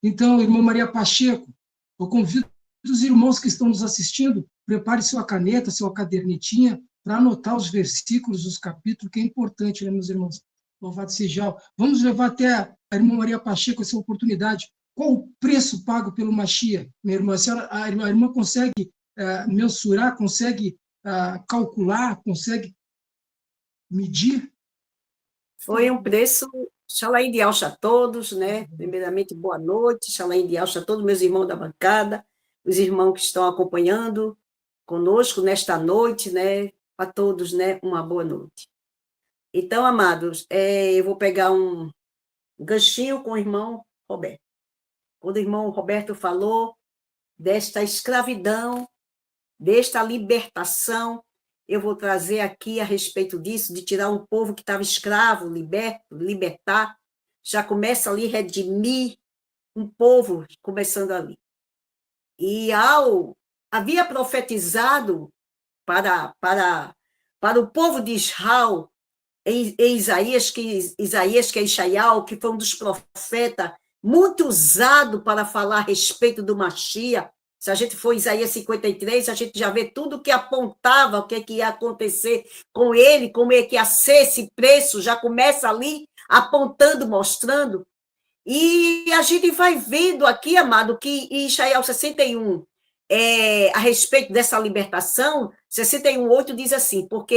Então, irmã Maria Pacheco, eu convido os irmãos que estão nos assistindo, prepare sua caneta, sua cadernetinha, para anotar os versículos, os capítulos, que é importante, né, meus irmãos? Louvado seja. Vamos levar até a irmã Maria Pacheco essa oportunidade. Qual o preço pago pelo Machia, minha irmã? A irmã consegue mensurar, consegue calcular, consegue medir? Foi um preço, Xalá de Alcha a todos, né? Primeiramente, boa noite, Xalá de Alcha a todos, meus irmãos da bancada, os irmãos que estão acompanhando conosco nesta noite, né? A todos, né? Uma boa noite. Então, amados, eu vou pegar um ganchinho com o irmão Roberto. Quando o irmão Roberto falou desta escravidão, desta libertação, eu vou trazer aqui a respeito disso, de tirar um povo que estava escravo, libertar, já começa ali a redimir um povo, começando ali. E havia profetizado para o povo de Israel, em Isaías, que é Ishaial, que foi um dos profetas muito usado para falar a respeito do Machia. Se a gente for em Isaías 53, a gente já vê tudo que apontava, o que ia acontecer com ele, como é que ia ser esse preço, já começa ali apontando, mostrando. E a gente vai vendo aqui, amado, que em Ishaial 61, a respeito dessa libertação, 61:8 diz assim, porque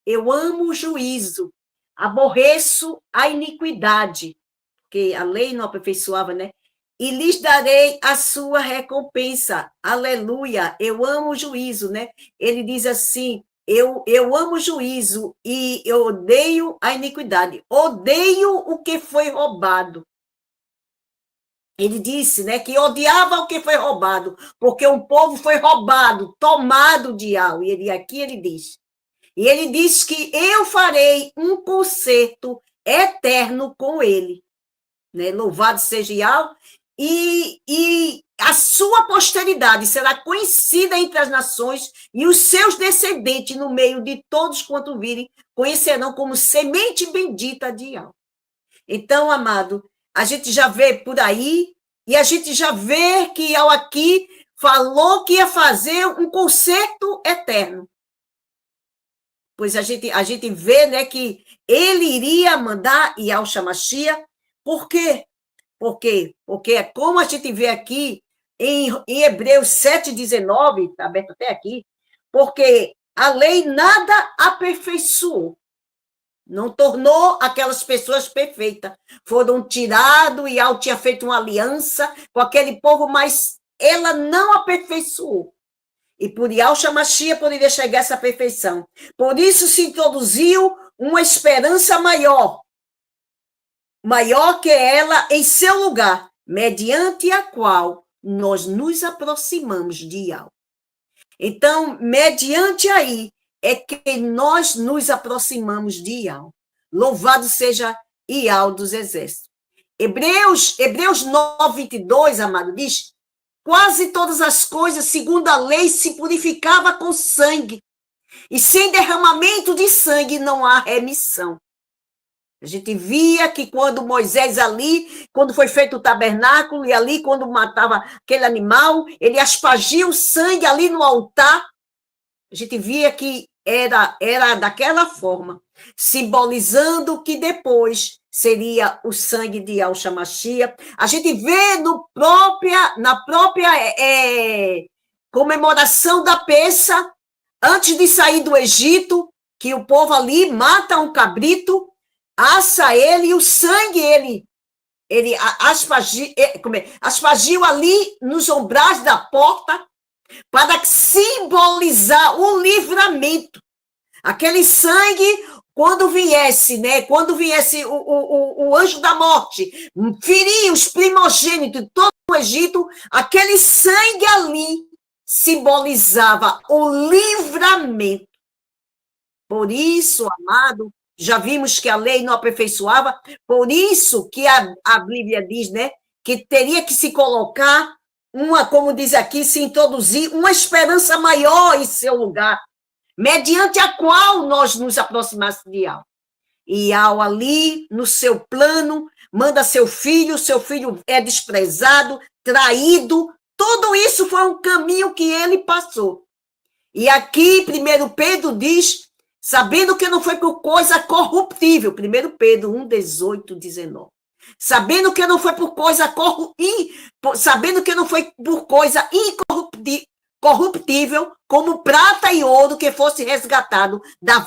eu amo o juízo, aborreço a iniquidade, porque a lei não aperfeiçoava, né? E lhes darei a sua recompensa. Aleluia, eu amo o juízo, né? Ele diz assim, eu amo o juízo e eu odeio a iniquidade. Odeio o que foi roubado. Ele disse, né, que odiava o que foi roubado, porque um povo foi roubado, tomado de algo. E ele diz, e ele diz que eu farei um concerto eterno com ele. Né? Louvado seja Yahweh, e a sua posteridade será conhecida entre as nações, e os seus descendentes, no meio de todos quanto virem, conhecerão como semente bendita de Yahweh. Então, amado, a gente já vê por aí, e a gente já vê que Yahweh aqui falou que ia fazer um concerto eterno. Pois a gente vê, né, que ele iria mandar Yahweh Shemashia. Por quê? Porque é como a gente vê aqui em Hebreus 7,19, está aberto até aqui, porque a lei nada aperfeiçoou, não tornou aquelas pessoas perfeitas. Foram tirados e Yahweh tinha feito uma aliança com aquele povo, mas ela não aperfeiçoou. E por Yahweh Shemashia poderia chegar a essa perfeição. Por isso se introduziu uma esperança maior que ela em seu lugar, mediante a qual nós nos aproximamos de Yahweh. Então, mediante aí, é que nós nos aproximamos de Yahweh. Louvado seja Yahweh dos exércitos. Hebreus 9:22, amado, diz, quase todas as coisas, segundo a lei, se purificava com sangue, e sem derramamento de sangue não há remissão. A gente via que quando Moisés ali, quando foi feito o tabernáculo, e ali quando matava aquele animal, ele aspergia o sangue ali no altar, a gente via que era daquela forma, simbolizando que depois seria o sangue de Yahweh Shemashia. A gente vê na própria comemoração da Pessa, antes de sair do Egito, que o povo ali mata um cabrito, assa ele e o sangue ele aspergiu ali nos umbrais da porta para simbolizar o livramento. Aquele sangue, quando viesse, né? Quando viesse o anjo da morte, feria os primogênitos de todo o Egito, aquele sangue ali simbolizava o livramento. Por isso, amado, já vimos que a lei não aperfeiçoava, por isso que a Bíblia diz, né, que teria que se colocar como diz aqui, se introduzir uma esperança maior em seu lugar, mediante a qual nós nos aproximássemos de Yahweh. E Yahweh ali, no seu plano, manda seu filho é desprezado, traído. Tudo isso foi um caminho que ele passou. E aqui, 1 Pedro diz, sabendo que não foi por coisa corruptível, 1 Pedro 1, 18, 19. Sabendo que não foi por coisa sabendo que não foi por coisa incorruptível, como prata e ouro que fosse resgatado da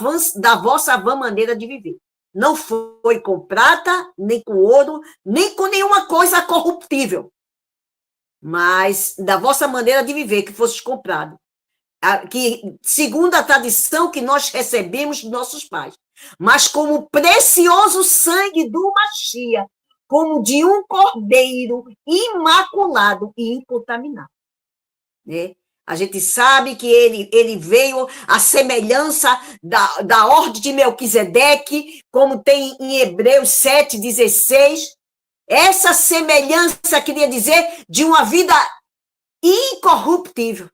vossa vã maneira de viver. Não foi com prata, nem com ouro, nem com nenhuma coisa corruptível, mas da vossa maneira de viver, que fosse comprado. Que, segundo a tradição que nós recebemos dos nossos pais, mas como precioso sangue do Machia, como de um cordeiro imaculado e incontaminado. Né? A gente sabe que ele veio à semelhança da ordem de Melquisedeque, como tem em Hebreus 7,16. Essa semelhança queria dizer de uma vida incorruptível,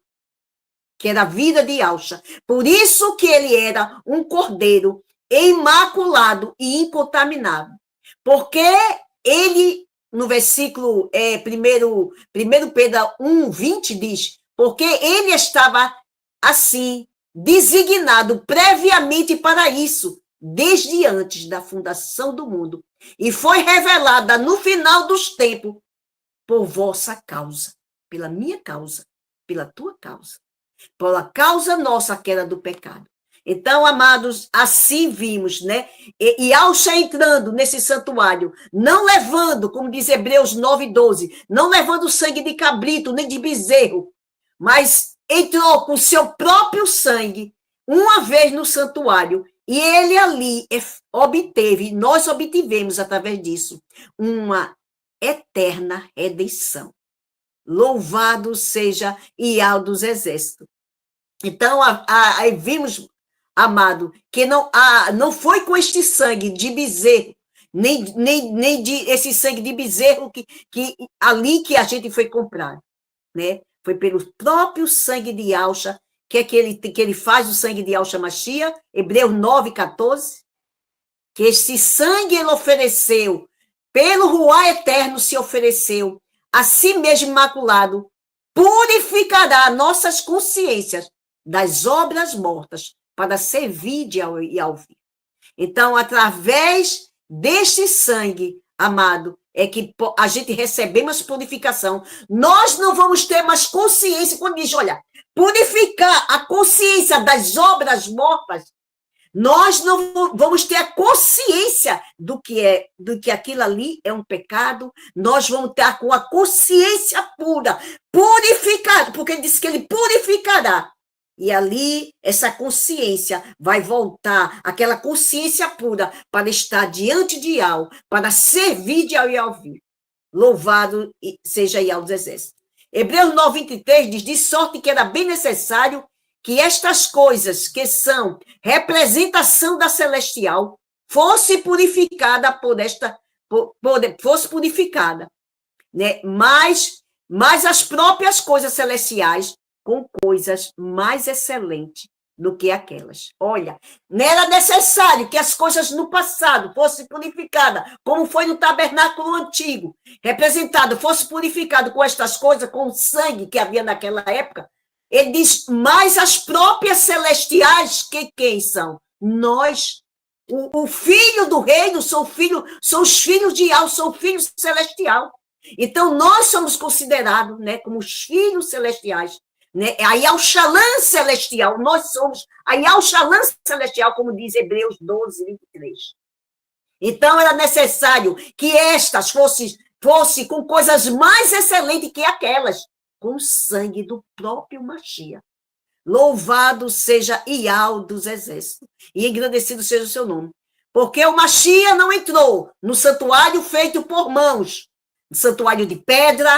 que era a vida de Yahshua. Por isso que ele era um cordeiro imaculado e incontaminado. Porque ele, no versículo 1 Pedro 1, 20, diz, porque ele estava assim, designado previamente para isso, desde antes da fundação do mundo, e foi revelada no final dos tempos, por vossa causa, pela minha causa, pela tua causa, pela causa nossa, que era do pecado. Então, amados, assim vimos, né? E Yahshua entrando nesse santuário, não levando, como diz Hebreus 9:12, não levando sangue de cabrito, nem de bezerro, mas entrou com seu próprio sangue, uma vez no santuário, e ele ali obteve, nós obtivemos através disso, uma eterna redenção. Louvado seja Yahweh dos exércitos. Então, aí vimos, amado, que não foi com este sangue de bezerro, nem de esse sangue de bezerro que ali que a gente foi comprar, né? Foi pelo próprio sangue de Yahshua, que ele faz o sangue de Yahshua Mashiach, Hebreus 9:14, que esse sangue ele ofereceu, pelo Ruá eterno se ofereceu, a si mesmo imaculado, purificará nossas consciências das obras mortas, para servir e ouvir. Então, através deste sangue, amado, é que a gente recebemos purificação. Nós não vamos ter mais consciência, quando diz, olha, purificar a consciência das obras mortas, nós não vamos ter a consciência do que aquilo ali é um pecado, nós vamos ter com a consciência pura, purificada, porque ele disse que ele purificará. E ali, essa consciência vai voltar, aquela consciência pura, para estar diante de Yahweh, para servir de Yahweh e ouvir. Louvado seja Yahweh dos exércitos. Hebreus 9:23 diz, de sorte que era bem necessário que estas coisas, que são representação da celestial, fosse purificada fosse purificada, né? Mas as próprias coisas celestiais, com coisas mais excelentes do que aquelas. Olha, não era necessário que as coisas no passado fossem purificadas, como foi no tabernáculo antigo, representado, fosse purificado com estas coisas, com o sangue que havia naquela época. Ele diz, mas as próprias celestiais, que quem são? Nós. O filho do reino são os filhos de Yahweh, são filhos celestial. Então, nós somos considerados, né, como os filhos celestiais. Né? A Yahushalã celestial, nós somos a Yahushalã celestial, como diz Hebreus 12:23. Então, era necessário que estas fossem com coisas mais excelentes que aquelas, com o sangue do próprio Mashiach. Louvado seja Yahweh dos exércitos, e engrandecido seja o seu nome. Porque o Mashiach não entrou no santuário feito por mãos, no santuário de pedra,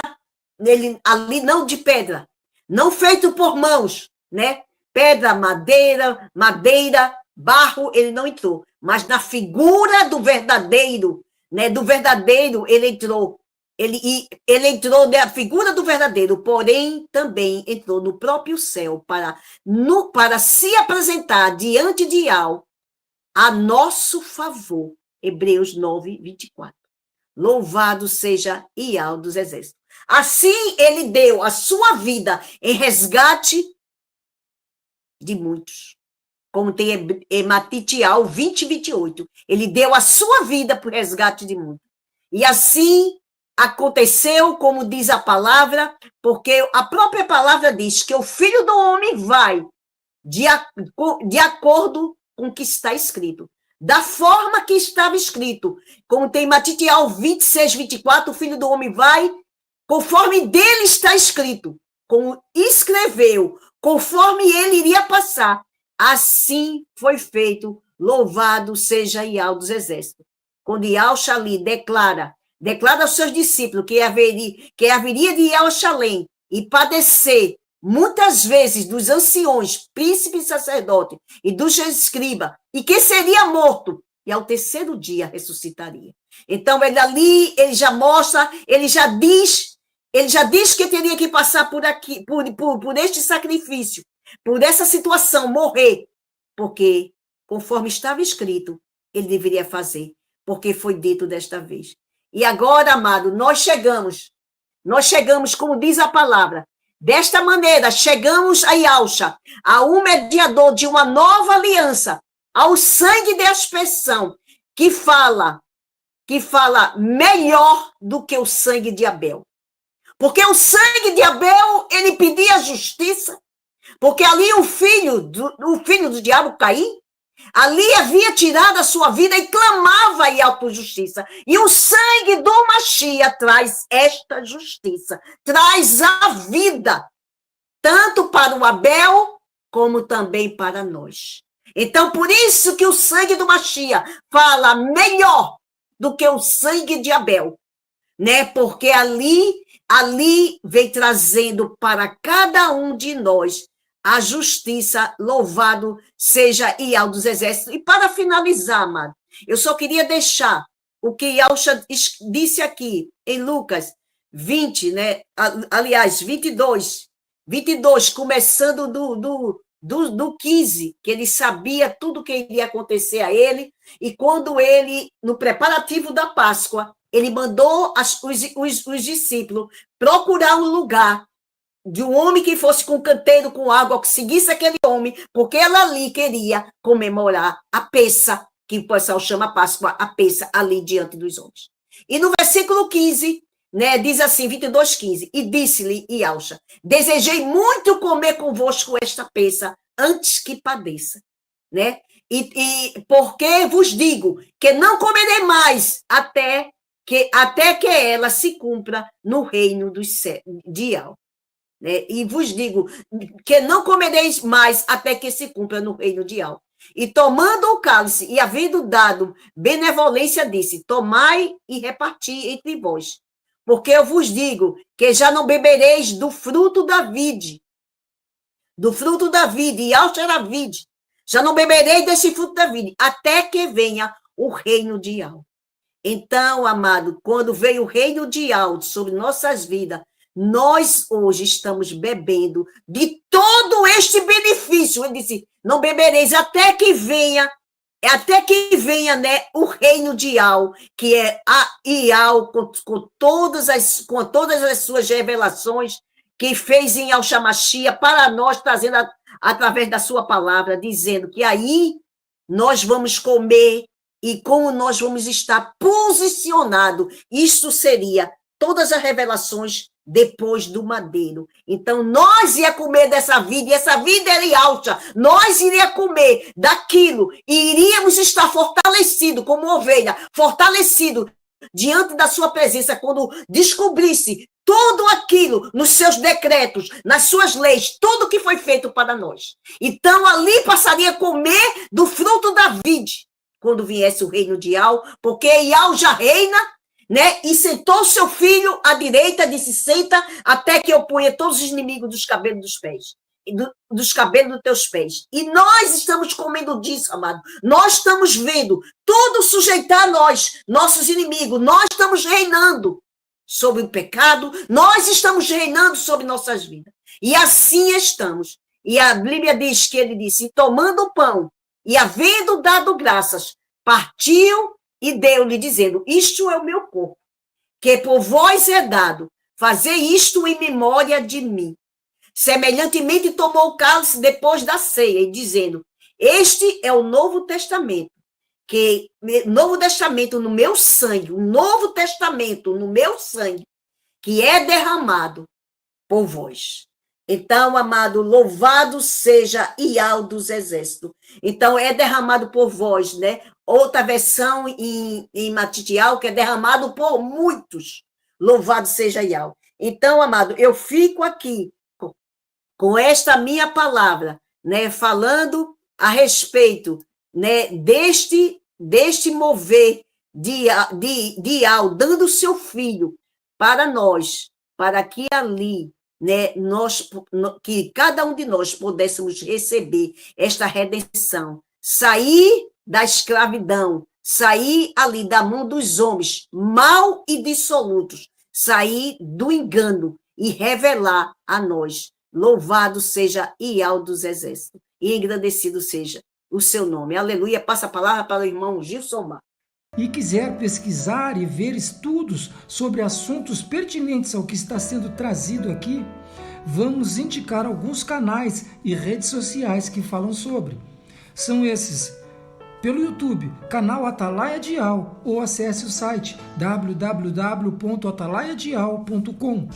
ali não de pedra, não feito por mãos, né? Pedra, madeira, barro, ele não entrou. Mas na figura do verdadeiro, né? Do verdadeiro, ele entrou. Ele entrou na figura do verdadeiro, porém também entrou no próprio céu para se apresentar diante de Yahweh a nosso favor. Hebreus 9:24. Louvado seja Iau dos Exércitos. Assim ele deu a sua vida em resgate de muitos. Como tem em Matitial 20, 28. Ele deu a sua vida por resgate de muitos. E assim aconteceu, como diz a palavra, porque a própria palavra diz que o Filho do Homem vai de acordo com o que está escrito. Da forma que estava escrito. Como tem Matitial 26, 24, o Filho do Homem vai conforme dele está escrito. Como escreveu, conforme ele iria passar. Assim foi feito, louvado seja Iau dos Exércitos. Quando Iau-Xali declara aos seus discípulos que haveria de Iau-Xalém e padecer muitas vezes dos anciões, príncipes e sacerdotes e dos escribas, e que seria morto, e ao terceiro dia ressuscitaria. Então, ele já mostra, ele já diz que teria que passar por aqui, por este sacrifício, por essa situação, morrer, porque, conforme estava escrito, ele deveria fazer, porque foi dito desta vez. E agora, amado, nós chegamos, como diz a palavra, desta maneira, chegamos a Yahshua, a um mediador de uma nova aliança, ao sangue de expiação, que fala melhor do que o sangue de Abel. Porque o sangue de Abel, ele pedia justiça, porque ali o filho do diabo, Caim, ali havia tirado a sua vida e clamava Yahweh por justiça. E o sangue do Mashiach traz esta justiça, traz a vida, tanto para o Abel, como também para nós. Então, por isso que o sangue do Mashiach fala melhor do que o sangue de Abel, né? Porque ali vem trazendo para cada um de nós a justiça, louvado seja Iau dos Exércitos. E para finalizar, amado, eu só queria deixar o que Yahshua disse aqui em Lucas 20, né? Aliás, 22, começando do 15, que ele sabia tudo o que iria acontecer a ele, e quando ele, no preparativo da Páscoa, ele mandou os discípulos procurar um lugar de um homem que fosse com canteiro, com água, que seguisse aquele homem, porque ela ali queria comemorar a Pessa, que o pessoal chama Páscoa, a Pessa, ali diante dos homens. E no versículo 15, né, diz assim, 22, 15, e disse-lhe Yahshua, desejei muito comer convosco esta Pessa, antes que padeça, né? E porque vos digo que não comerei mais até que ela se cumpra no reino dos céus, de Yahweh. Né? E vos digo que não comereis mais até que se cumpra no reino de Yahweh. E tomando o cálice e havendo dado benevolência, disse, tomai e reparti entre vós. Porque eu vos digo que já não bebereis do fruto da vide, e Yahshua era vide, já não bebereis desse fruto da vide, até que venha o reino de Yahweh. Então, amado, quando veio o reino de Yahweh sobre nossas vidas, nós hoje estamos bebendo de todo este benefício. Ele disse, não bebereis até que venha, né, o reino de Yahweh, que é a Yahweh com todas as suas revelações que fez em Yahshua Mashiach para nós, trazendo através da sua palavra, dizendo que aí nós vamos comer e como nós vamos estar posicionados. Isso seria todas as revelações depois do madeiro. Então, nós ia comer dessa vida, e essa vida era alta. Nós iria comer daquilo e iríamos estar fortalecidos como ovelha, fortalecido diante da sua presença, quando descobrisse tudo aquilo nos seus decretos, nas suas leis, tudo que foi feito para nós. Então, ali passaria a comer do fruto da vide, quando viesse o reino de Yahweh, porque Yahweh já reina, né? E sentou seu filho à direita, disse, senta, até que eu ponha todos os inimigos dos cabelos dos pés, dos cabelos dos teus pés. E nós estamos comendo disso, amado. Nós estamos vendo tudo sujeitar a nós, nossos inimigos. Nós estamos reinando sobre o pecado, nós estamos reinando sobre nossas vidas. E assim estamos. E a Bíblia diz que ele disse, tomando o pão, e havendo dado graças, partiu e deu-lhe, dizendo, isto é o meu corpo, que por vós é dado fazer isto em memória de mim. Semelhantemente tomou o cálice depois da ceia, e dizendo, este é o Novo Testamento, Novo Testamento no meu sangue, o Novo Testamento no meu sangue, que é derramado por vós. Então, amado, louvado seja Iau dos Exércitos. Então, é derramado por vós, né? Outra versão em Matitial, que é derramado por muitos. Louvado seja Iau. Então, amado, eu fico aqui com esta minha palavra, né? Falando a respeito, né? Deste mover de Iau, dando o seu filho para nós, para que ali, né, que cada um de nós pudéssemos receber esta redenção, sair da escravidão, sair ali da mão dos homens, mal e dissolutos, sair do engano e revelar a nós. Louvado seja Iau dos Exércitos, e engrandecido seja o seu nome. Aleluia. Passa a palavra para o irmão Gilson Mar. E quiser pesquisar e ver estudos sobre assuntos pertinentes ao que está sendo trazido aqui, vamos indicar alguns canais e redes sociais que falam sobre. São esses: pelo YouTube, canal Atalaia de Iau, ou acesse o site www.atalaiadial.com.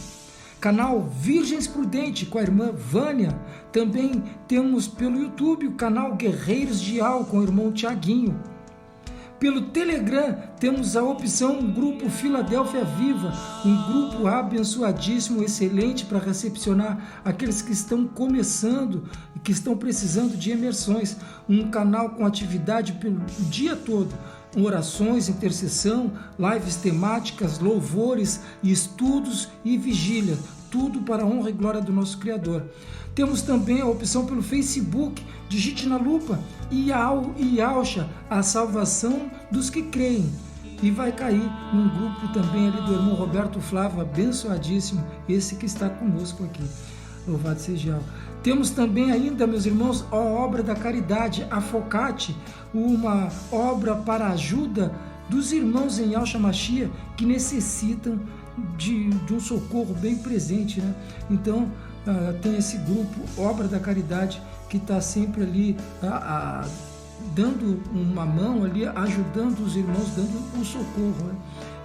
Canal Virgens Prudente com a irmã Vânia. Também temos pelo YouTube o canal Guerreiros de Iau com o irmão Tiaguinho. Pelo Telegram, temos a opção Grupo Filadélfia Viva, um grupo abençoadíssimo, excelente para recepcionar aqueles que estão começando e que estão precisando de imersões. Um canal com atividade pelo dia todo, orações, intercessão, lives temáticas, louvores, estudos e vigília. Tudo para a honra e glória do nosso Criador. Temos também a opção pelo Facebook, digite na lupa Iau e Iaucha, a salvação dos que creem. E vai cair num grupo também ali do irmão Roberto Flávio, abençoadíssimo, esse que está conosco aqui. Louvado seja Iau. Temos também ainda, meus irmãos, a obra da caridade, a Focate, uma obra para a ajuda dos irmãos em Yahshua Mashiach que necessitam de um socorro bem presente, né? Então, tem esse grupo, Obra da Caridade, que está sempre ali dando uma mão ali, ajudando os irmãos, dando um socorro, né?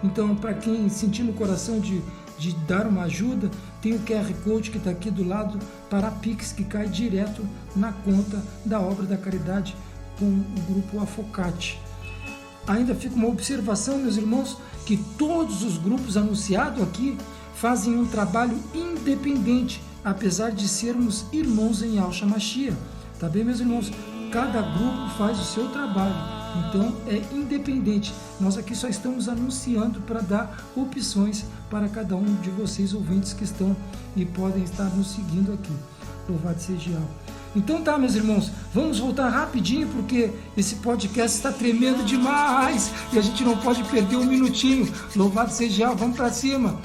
Então, para quem sentir no coração de dar uma ajuda, tem o QR Code que está aqui do lado para a Pix, que cai direto na conta da Obra da Caridade com o grupo Afocate. Ainda fica uma observação, meus irmãos, que todos os grupos anunciados aqui fazem um trabalho independente, apesar de sermos irmãos em Yahshua Mashiach. Tá bem, meus irmãos? Cada grupo faz o seu trabalho, então é independente. Nós aqui só estamos anunciando para dar opções para cada um de vocês, ouvintes que estão e podem estar nos seguindo aqui. Louvado seja Yahweh. Então tá, meus irmãos, vamos voltar rapidinho, porque esse podcast está tremendo demais e a gente não pode perder um minutinho. Louvado seja Yahweh, vamos para cima.